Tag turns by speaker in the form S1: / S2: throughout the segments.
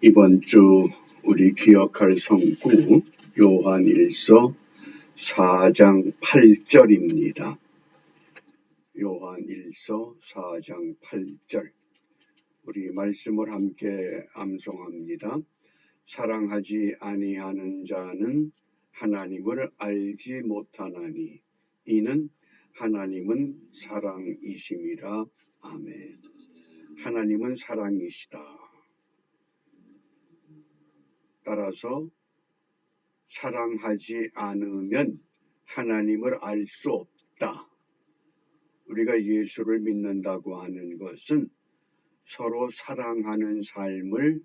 S1: 이번 주 우리 기억할 성구 요한일서 4장 8절입니다. 요한일서 4장 8절 우리 말씀을 함께 암송합니다. 사랑하지 아니하는 자는 하나님을 알지 못하나니 이는 하나님은 사랑이심이라. 아멘. 하나님은 사랑이시다. 따라서 사랑하지 않으면 하나님을 알 수 없다. 우리가 예수를 믿는다고 하는 것은 서로 사랑하는 삶을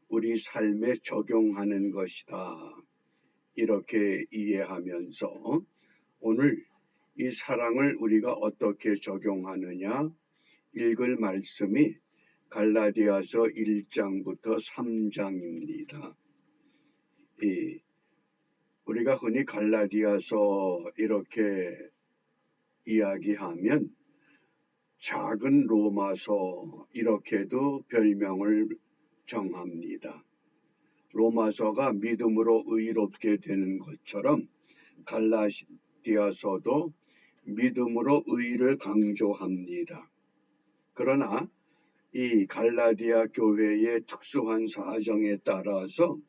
S1: 우리 삶에 적용하는 것이다. 이렇게 이해하면서 오늘 이 사랑을 우리가 어떻게 적용하느냐 읽을 말씀이 갈라디아서 1장부터 3장입니다. 우리가 흔히 갈라디아서 이렇게 이야기하면 작은 로마서 이렇게도 별명을 정합니다. 로마서가 믿음으로 의롭게 되는 것처럼 갈라디아서도 믿음으로 의를 강조합니다. 그러나 이 갈라디아 교회의 특수한 사정에 따라서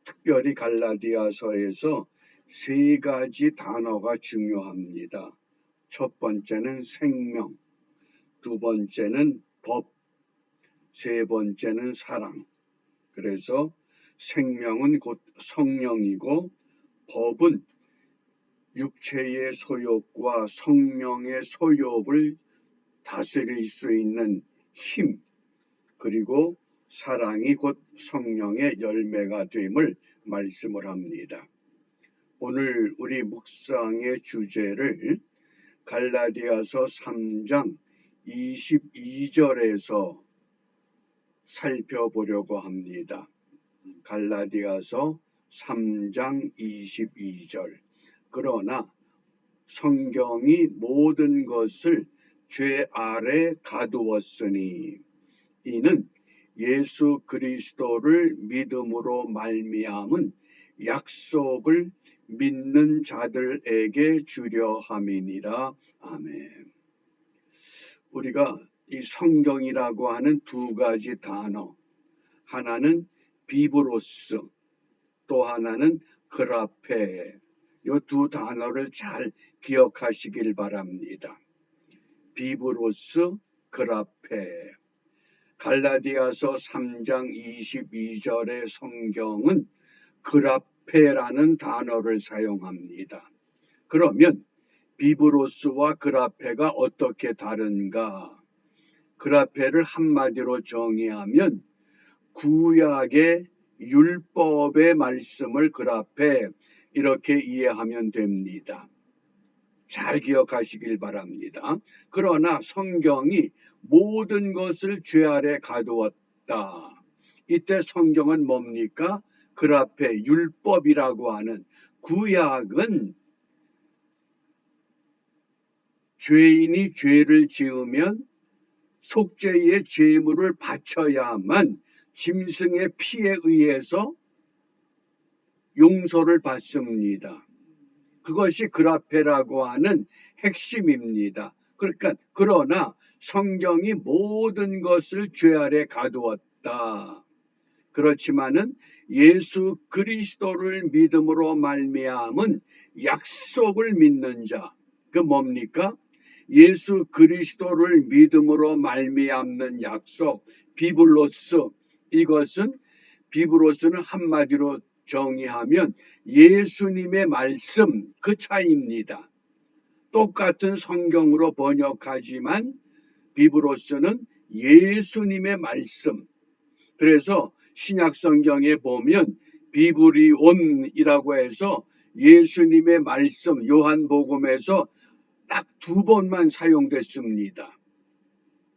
S1: 특별히 갈라디아서에서 세 가지 단어가 중요합니다. 첫 번째는 생명, 두 번째는 법, 세 번째는 사랑. 그래서 생명은 곧 성령이고 법은 육체의 소욕과 성령의 소욕을 다스릴 수 있는 힘, 그리고 사랑이 곧 성령의 열매가 됨을 말씀을 합니다. 오늘 우리 묵상의 주제를 갈라디아서 3장 22절에서 살펴보려고 합니다. 갈라디아서 3장 22절. 그러나 성경이 모든 것을 죄 아래 가두었으니 이는 예수 그리스도를 믿음으로 말미암은 약속을 믿는 자들에게 주려 함이니라. 아멘. 우리가 이 성경이라고 하는 두 가지 단어, 하나는 비브로스, 또 하나는 그라페, 이 두 단어를 잘 기억하시길 바랍니다. 비브로스, 그라페. 갈라디아서 3장 22절의 성경은 그라페라는 단어를 사용합니다. 그러면 비브로스와 그라페가 어떻게 다른가? 그라페를 한마디로 정의하면 구약의 율법의 말씀을 그라페 이렇게 이해하면 됩니다. 잘 기억하시길 바랍니다. 그러나 성경이 모든 것을 죄 아래 가두었다. 이때 성경은 뭡니까? 그라페 율법이라고 하는 구약은 죄인이 죄를 지으면 속죄의 제물을 바쳐야만 짐승의 피에 의해서 용서를 받습니다. 그것이 그라페라고 하는 핵심입니다. 그러나 성경이 모든 것을 죄 아래 가두었다. 그렇지만은 예수 그리스도를 믿음으로 말미암은 약속을 믿는 자, 그 뭡니까? 예수 그리스도를 믿음으로 말미암는 약속, 비블로스. 이것은 비브로스는 한마디로 정의하면 예수님의 말씀, 그 차이입니다. 똑같은 성경으로 번역하지만 비브로스는 예수님의 말씀. 그래서 신약 성경에 보면 비브리온이라고 해서 예수님의 말씀, 요한복음에서 딱 2번만 사용됐습니다.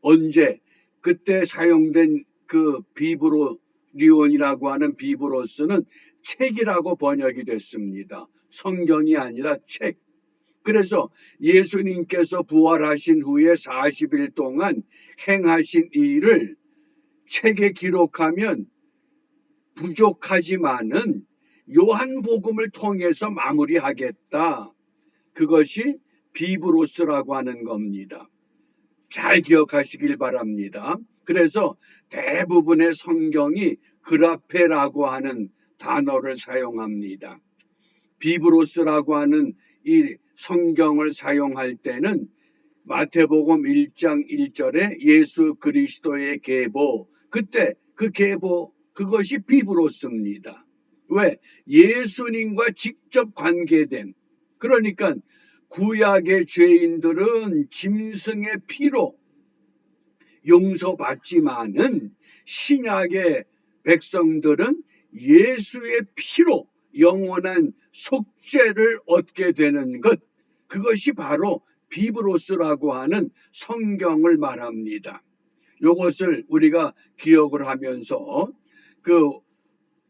S1: 언제? 그때 사용된 그 비브리온이라고 하는 비브로스는 책이라고 번역이 됐습니다. 성경이 아니라 책. 그래서 예수님께서 부활하신 후에 40일 동안 행하신 일을 책에 기록하면 부족하지만은 요한복음을 통해서 마무리하겠다. 그것이 비브로스라고 하는 겁니다. 잘 기억하시길 바랍니다. 그래서 대부분의 성경이 그라페라고 하는 단어를 사용합니다. 비브로스라고 하는 이 성경을 사용할 때는 마태복음 1장 1절에 예수 그리스도의 계보, 그때 그 계보, 그것이 비브로스입니다. 왜? 예수님과 직접 관계된, 그러니까 구약의 죄인들은 짐승의 피로 용서받지만은 신약의 백성들은 예수의 피로 영원한 속죄를 얻게 되는 것, 그것이 바로 비브로스라고 하는 성경을 말합니다. 이것을 우리가 기억을 하면서 그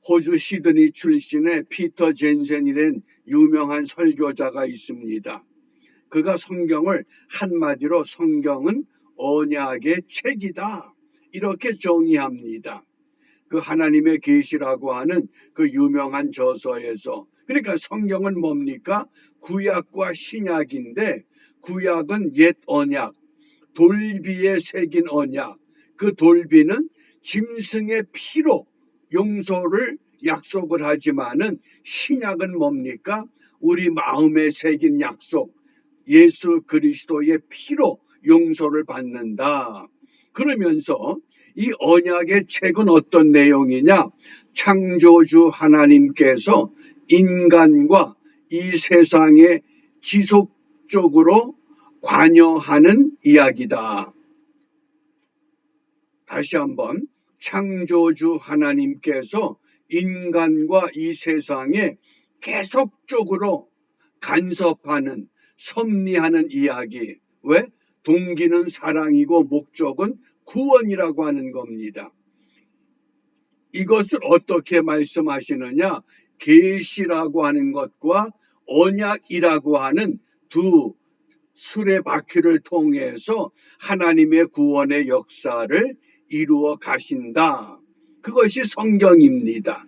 S1: 호주 시드니 출신의 피터 젠센이라는 유명한 설교자가 있습니다. 그가 성경을 한마디로 성경은 언약의 책이다, 이렇게 정의합니다. 그 하나님의 계시라고 하는 그 유명한 저서에서, 그러니까 성경은 뭡니까? 구약과 신약인데, 구약은 옛 언약, 돌비에 새긴 언약, 그 돌비는 짐승의 피로 용서를 약속을 하지만은 신약은 뭡니까? 우리 마음에 새긴 약속, 예수 그리스도의 피로 용서를 받는다. 그러면서 이 언약의 책은 어떤 내용이냐? 창조주 하나님께서 인간과 이 세상에 지속적으로 관여하는 이야기다. 다시 한번, 창조주 하나님께서 인간과 이 세상에 계속적으로 간섭하는, 섭리하는 이야기. 왜? 동기는 사랑이고 목적은 구원이라고 하는 겁니다. 이것을 어떻게 말씀하시느냐? 계시라고 하는 것과 언약이라고 하는 두 수레바퀴를 통해서 하나님의 구원의 역사를 이루어 가신다. 그것이 성경입니다.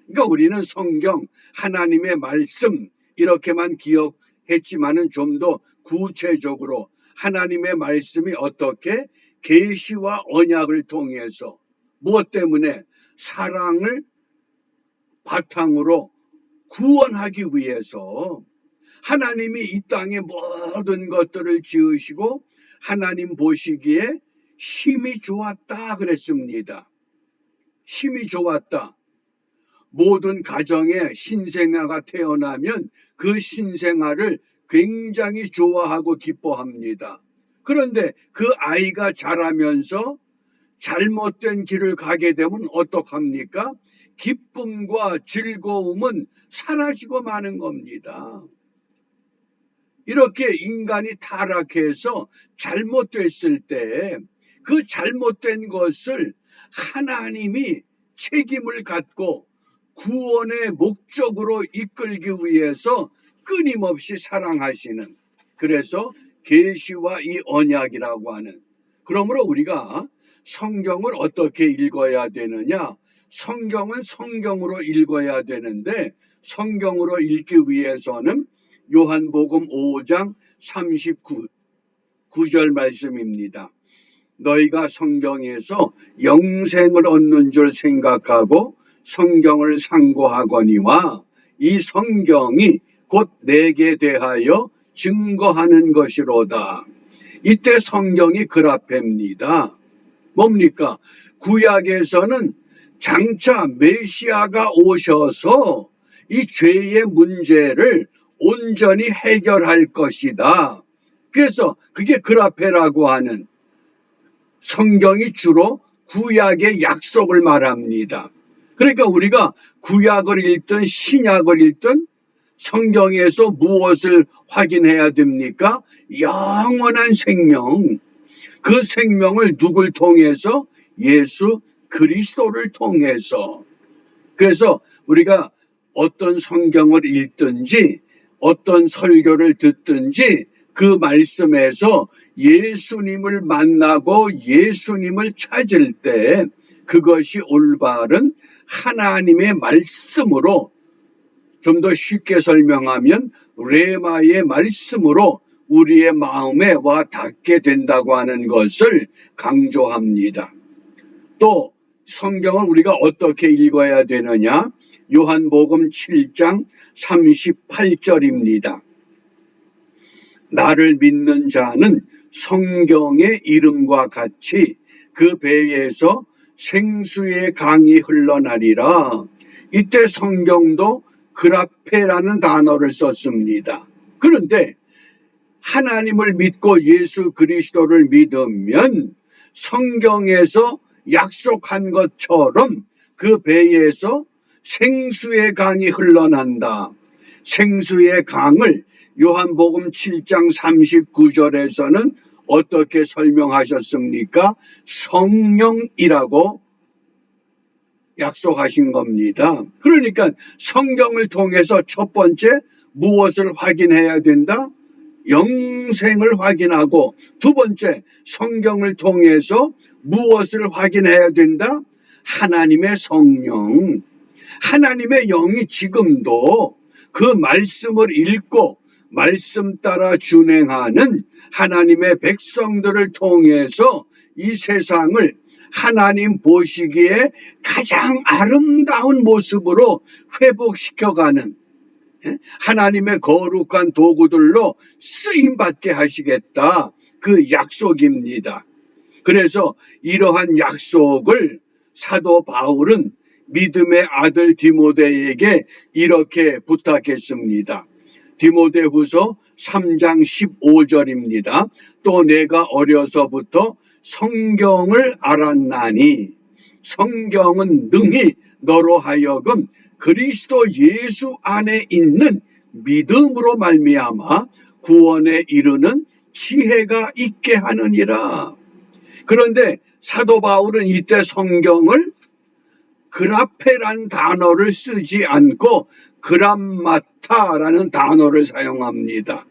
S1: 그러니까 우리는 성경, 하나님의 말씀 이렇게만 기억했지만은 좀 더 구체적으로 하나님의 말씀이 어떻게 계시와 언약을 통해서, 무엇 때문에? 사랑을 바탕으로 구원하기 위해서 하나님이 이 땅의 모든 것들을 지으시고 하나님 보시기에 힘이 좋았다 그랬습니다. 힘이 좋았다. 모든 가정에 신생아가 태어나면 그 신생아를 굉장히 좋아하고 기뻐합니다. 그런데 그 아이가 자라면서 잘못된 길을 가게 되면 어떡합니까? 기쁨과 즐거움은 사라지고 마는 겁니다. 이렇게 인간이 타락해서 잘못됐을 때 그 잘못된 것을 하나님이 책임을 갖고 구원의 목적으로 이끌기 위해서 끊임없이 사랑하시는, 그래서 계시와 이 언약이라고 하는. 그러므로 우리가 성경을 어떻게 읽어야 되느냐? 성경은 성경으로 읽어야 되는데, 성경으로 읽기 위해서는 요한복음 5장 39절 말씀입니다. 너희가 성경에서 영생을 얻는 줄 생각하고 성경을 상고하거니와 이 성경이 곧 내게 대하여 증거하는 것이로다. 이때 성경이 그라페입니다. 뭡니까? 구약에서는 장차 메시아가 오셔서 이 죄의 문제를 온전히 해결할 것이다. 그래서 그게 그라페라고 하는, 성경이 주로 구약의 약속을 말합니다. 그러니까 우리가 구약을 읽든 신약을 읽든 성경에서 무엇을 확인해야 됩니까? 영원한 생명. 그 생명을 누굴 통해서? 예수 그리스도를 통해서. 그래서 우리가 어떤 성경을 읽든지 어떤 설교를 듣든지 그 말씀에서 예수님을 만나고 예수님을 찾을 때 그것이 올바른 하나님의 말씀으로, 좀 더 쉽게 설명하면 레마의 말씀으로 우리의 마음에 와 닿게 된다고 하는 것을 강조합니다. 또 성경을 우리가 어떻게 읽어야 되느냐? 요한복음 7장 38절입니다. 나를 믿는 자는 성경의 이름과 같이 그 배에서 생수의 강이 흘러나리라. 이때 성경도 그라페라는 단어를 썼습니다. 그런데 하나님을 믿고 예수 그리스도를 믿으면 성경에서 약속한 것처럼 그 배에서 생수의 강이 흘러난다. 생수의 강을 요한복음 7장 39절에서는 어떻게 설명하셨습니까? 성령이라고 약속하신 겁니다. 그러니까 성경을 통해서 첫 번째 무엇을 확인해야 된다? 영생을 확인하고, 두 번째 성경을 통해서 무엇을 확인해야 된다? 하나님의 성령, 하나님의 영이 지금도 그 말씀을 읽고 말씀 따라 준행하는 하나님의 백성들을 통해서 이 세상을 하나님 보시기에 가장 아름다운 모습으로 회복시켜가는 하나님의 거룩한 도구들로 쓰임받게 하시겠다, 그 약속입니다. 그래서 이러한 약속을 사도 바울은 믿음의 아들 디모데에게 이렇게 부탁했습니다. 디모데후서 3장 15절입니다. 또 내가 어려서부터 성경을 알았나니 성경은 능히 너로 하여금 그리스도 예수 안에 있는 믿음으로 말미암아 구원에 이르는 지혜가 있게 하느니라. 그런데 사도 바울은 이때 성경을 그라페라는 단어를 쓰지 않고 그람마타라는 단어를 사용합니다.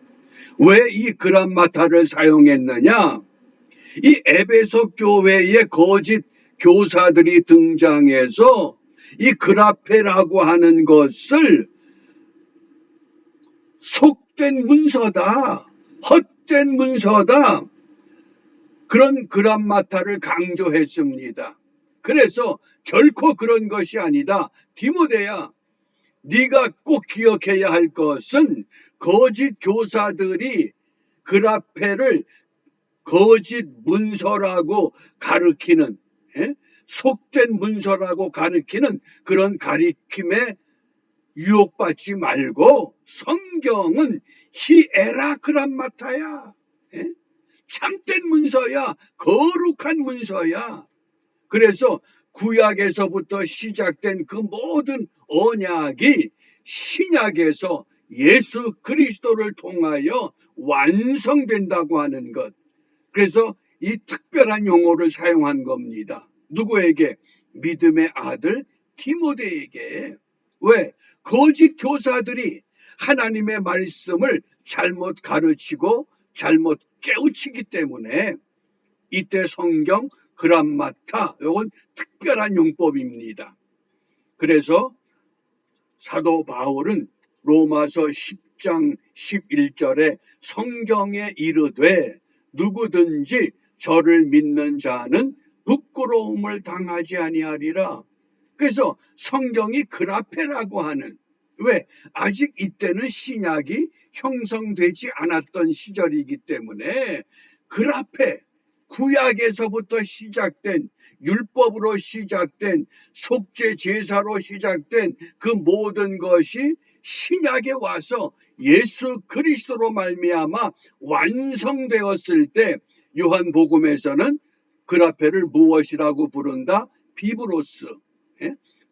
S1: 왜 이 그람마타를 사용했느냐? 이 에베소 교회의 거짓 교사들이 등장해서 이 그라페라고 하는 것을 속된 문서다, 헛된 문서다, 그런 그람마타를 강조했습니다. 그래서 결코 그런 것이 아니다. 디모데야, 네가 꼭 기억해야 할 것은 거짓 교사들이 그라페를 거짓 문서라고 가르치는, 속된 문서라고 가르치는 그런 가르침에 유혹받지 말고 성경은 히에라 그람마타야, 참된 문서야, 거룩한 문서야. 그래서 구약에서부터 시작된 그 모든 언약이 신약에서 예수 그리스도를 통하여 완성된다고 하는 것. 그래서 이 특별한 용어를 사용한 겁니다. 누구에게? 믿음의 아들 디모데에게. 왜? 거짓 교사들이 하나님의 말씀을 잘못 가르치고 잘못 깨우치기 때문에 이때 성경 그람마타, 이건 특별한 용법입니다. 그래서 사도 바울은 로마서 10장 11절에 성경에 이르되 누구든지 저를 믿는 자는 부끄러움을 당하지 아니하리라. 그래서 성경이 그라페라고 하는, 왜? 아직 이때는 신약이 형성되지 않았던 시절이기 때문에 그라페, 구약에서부터 시작된, 율법으로 시작된, 속죄 제사로 시작된 그 모든 것이 신약에 와서 예수 그리스도로 말미암아 완성되었을 때 요한복음에서는 그라페를 무엇이라고 부른다? 비브로스.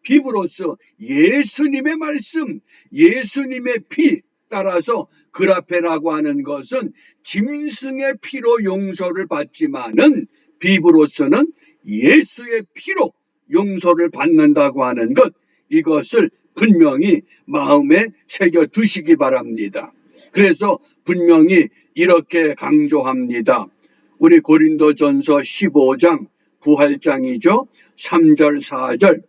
S1: 비브로스, 예수님의 말씀, 예수님의 피, 따라서 그라페라고 하는 것은 짐승의 피로 용서를 받지만은 비브로스는 예수의 피로 용서를 받는다고 하는 것, 이것을 분명히 마음에 새겨 두시기 바랍니다. 그래서 분명히 이렇게 강조합니다. 우리 고린도전서 15장 부활장이죠. 3절 4절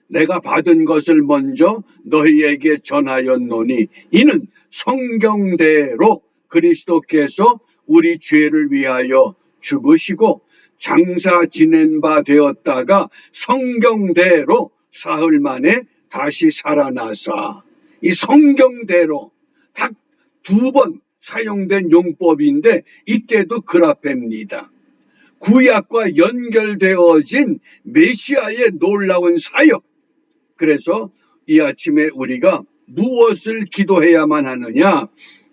S1: 내가 받은 것을 먼저 너희에게 전하였노니 이는 성경대로 그리스도께서 우리 죄를 위하여 죽으시고 장사 지낸 바 되었다가 성경대로 사흘 만에 다시 살아나사. 이 성경대로 딱 2번 사용된 용법인데 이때도 그라페입니다. 구약과 연결되어진 메시아의 놀라운 사역. 그래서 이 아침에 우리가 무엇을 기도해야만 하느냐?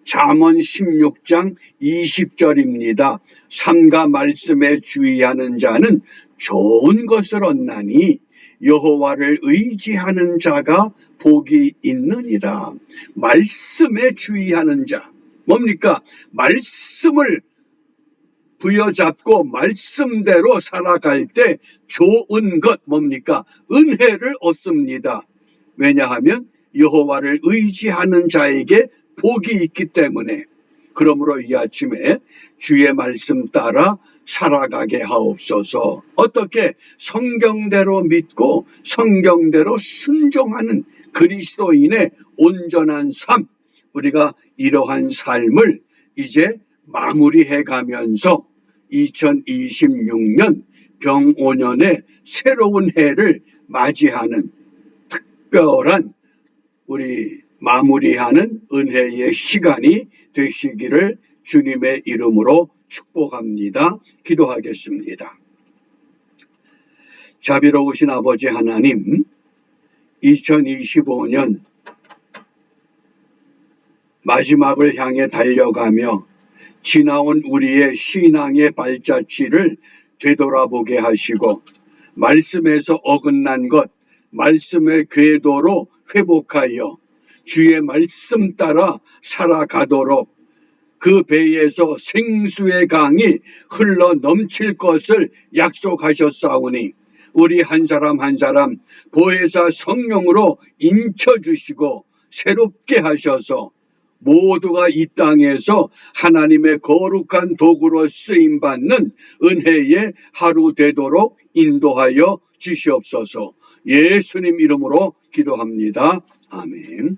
S1: 잠언 16장 20절입니다. 삼가 말씀에 주의하는 자는 좋은 것을 얻나니 여호와를 의지하는 자가 복이 있느니라. 말씀에 주의하는 자. 뭡니까? 말씀을 부여잡고 말씀대로 살아갈 때 좋은 것 뭡니까? 은혜를 얻습니다. 왜냐하면 여호와를 의지하는 자에게 복이 있기 때문에. 그러므로 이 아침에 주의 말씀 따라 살아가게 하옵소서. 어떻게? 성경대로 믿고 성경대로 순종하는 그리스도인의 온전한 삶. 우리가 이러한 삶을 이제 마무리해 가면서 2026년 병5년의 새로운 해를 맞이하는 특별한 우리 마무리하는 은혜의 시간이 되시기를 주님의 이름으로 축복합니다. 기도하겠습니다. 자비로우신 아버지 하나님, 2025년 마지막을 향해 달려가며 지나온 우리의 신앙의 발자취를 되돌아보게 하시고 말씀에서 어긋난 것, 말씀의 궤도로 회복하여 주의 말씀 따라 살아가도록 그 배에서 생수의 강이 흘러 넘칠 것을 약속하셨사오니 우리 한 사람 한 사람 보혜사 성령으로 인쳐주시고 새롭게 하셔서 모두가 이 땅에서 하나님의 거룩한 도구로 쓰임받는 은혜의 하루 되도록 인도하여 주시옵소서. 예수님 이름으로 기도합니다. 아멘.